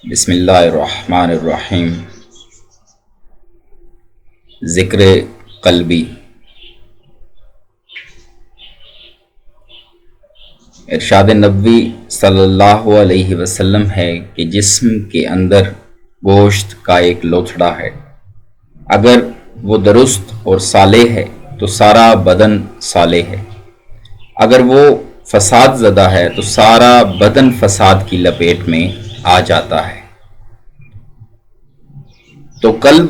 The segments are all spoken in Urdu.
بسم اللہ الرحمن الرحیم۔ ذکر قلبی۔ ارشاد نبوی صلی اللہ علیہ وسلم ہے کہ جسم کے اندر گوشت کا ایک لوتھڑا ہے، اگر وہ درست اور صالح ہے تو سارا بدن صالح ہے، اگر وہ فساد زدہ ہے تو سارا بدن فساد کی لپیٹ میں آ جاتا ہے۔ تو قلب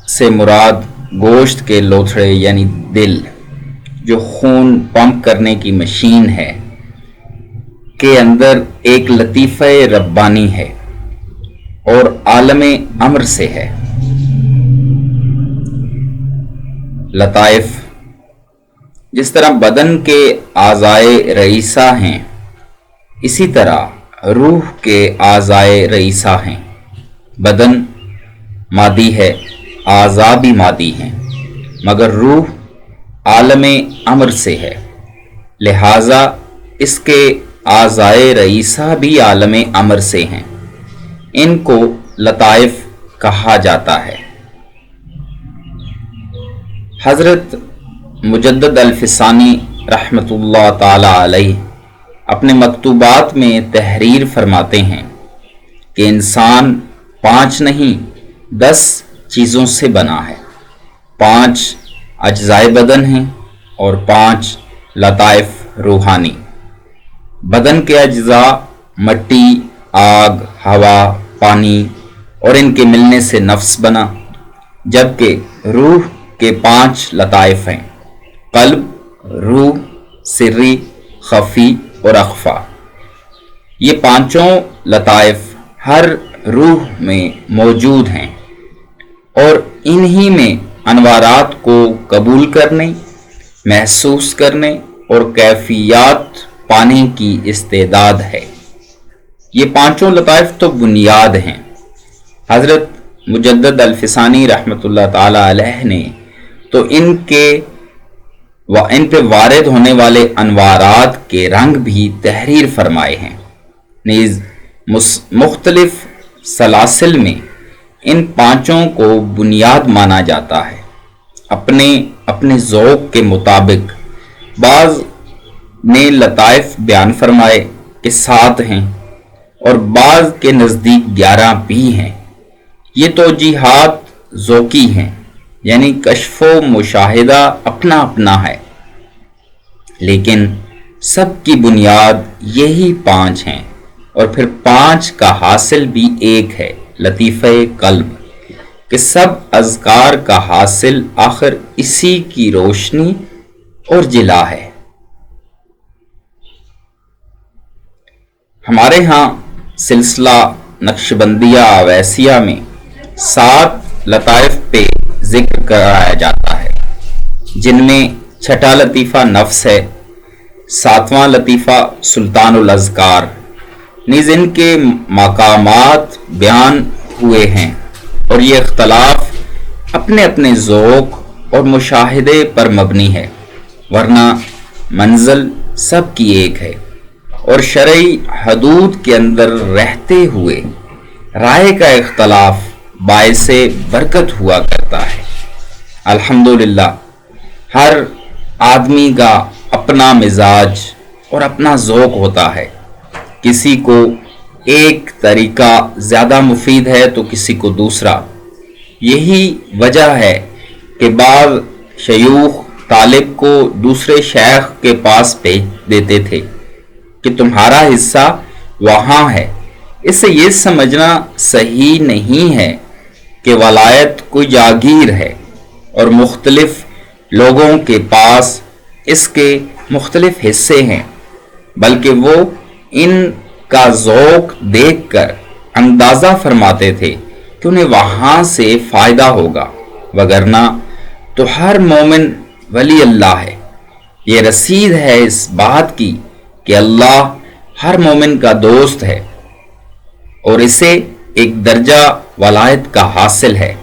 سے مراد گوشت کے لوتھڑے یعنی دل، جو خون پمپ کرنے کی مشین ہے، کے اندر ایک لطیفہ ربانی ہے اور عالم امر سے ہے۔ لطائف، جس طرح بدن کے اعضائے رئیسہ ہیں، اسی طرح روح کے اعضائے رئیسہ ہیں۔ بدن مادی ہے، اعضاء بھی مادی ہیں، مگر روح عالم امر سے ہے، لہٰذا اس کے اعضائے رئیسہ بھی عالم امر سے ہیں۔ ان کو لطائف کہا جاتا ہے۔ حضرت مجدد الفسانی رحمۃ اللہ تعالی علیہ اپنے مکتوبات میں تحریر فرماتے ہیں کہ انسان 5 نہیں 10 چیزوں سے بنا ہے۔ 5 اجزائے بدن ہیں اور 5 لطائف روحانی۔ بدن کے اجزاء مٹی، آگ، ہوا، پانی اور ان کے ملنے سے نفس بنا، جبکہ روح کے 5 لطائف ہیں: قلب، روح، سری، خفی اور اخفا۔ یہ 5 لطائف ہر روح میں موجود ہیں اور انہی میں انوارات کو قبول کرنے، محسوس کرنے اور کیفیات پانے کی استعداد ہے۔ یہ 5 لطائف تو بنیاد ہیں۔ حضرت مجدد الفسانی رحمۃ اللہ تعالی علیہ نے تو ان پہ وارد ہونے والے انوارات کے رنگ بھی تحریر فرمائے ہیں، نیز مختلف سلاسل میں ان 5 کو بنیاد مانا جاتا ہے۔ اپنے ذوق کے مطابق بعض نے لطائف بیان فرمائے کہ 7 ہیں اور بعض کے نزدیک 11 بھی ہیں۔ یہ توجیحات ذوقی ہیں، یعنی کشف و مشاہدہ اپنا اپنا ہے، لیکن سب کی بنیاد یہی 5 ہیں، اور پھر 5 کا حاصل بھی ایک ہے، لطیفہ قلب، کہ سب اذکار کا حاصل آخر اسی کی روشنی اور جلا ہے۔ ہمارے ہاں سلسلہ نقشبندیہ اویسیہ میں 7 لطائف پہ ذکر کرایا جاتا ہے، جن میں 6واں لطیفہ نفس ہے، 7واں لطیفہ سلطان الاذکار، نیز ان کے مقامات بیان ہوئے ہیں، اور یہ اختلاف اپنے اپنے ذوق اور مشاہدے پر مبنی ہے، ورنہ منزل سب کی ایک ہے، اور شرعی حدود کے اندر رہتے ہوئے رائے کا اختلاف باعث برکت ہوا کرتا ہے۔ الحمدللہ ہر آدمی کا اپنا مزاج اور اپنا ذوق ہوتا ہے، کسی کو ایک طریقہ زیادہ مفید ہے تو کسی کو دوسرا۔ یہی وجہ ہے کہ بعض شیوخ طالب کو دوسرے شیخ کے پاس بھیج دیتے تھے کہ تمہارا حصہ وہاں ہے۔ اس سے یہ سمجھنا صحیح نہیں ہے کہ ولایت کوئی جاگیر ہے اور مختلف لوگوں کے پاس اس کے مختلف حصے ہیں، بلکہ وہ ان کا ذوق دیکھ کر اندازہ فرماتے تھے کہ انہیں وہاں سے فائدہ ہوگا، وگرنہ تو ہر مومن ولی اللہ ہے۔ یہ رسید ہے اس بات کی کہ اللہ ہر مومن کا دوست ہے اور اسے ایک درجہ ولایت کا حاصل ہے۔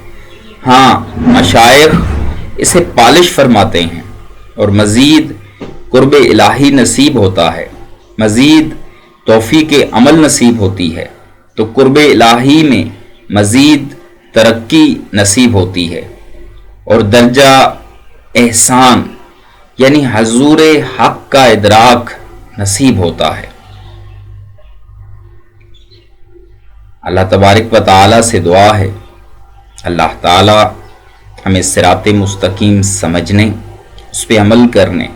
ہاں، مشائخ اسے پالش فرماتے ہیں اور مزید قرب الہی نصیب ہوتا ہے، مزید توفیق عمل نصیب ہوتی ہے، تو قرب الہی میں مزید ترقی نصیب ہوتی ہے اور درجہ احسان یعنی حضور حق کا ادراک نصیب ہوتا ہے۔ اللہ تبارک و تعالی سے دعا ہے اللہ تعالی ہمیں صراط مستقیم سمجھنے، اس پہ عمل کرنے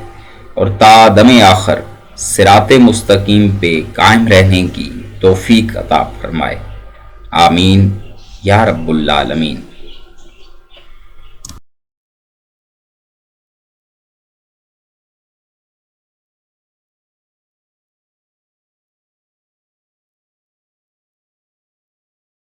اور تا دم آخر صراط مستقیم پہ قائم رہنے کی توفیق عطا فرمائے، آمین یا رب العالمین۔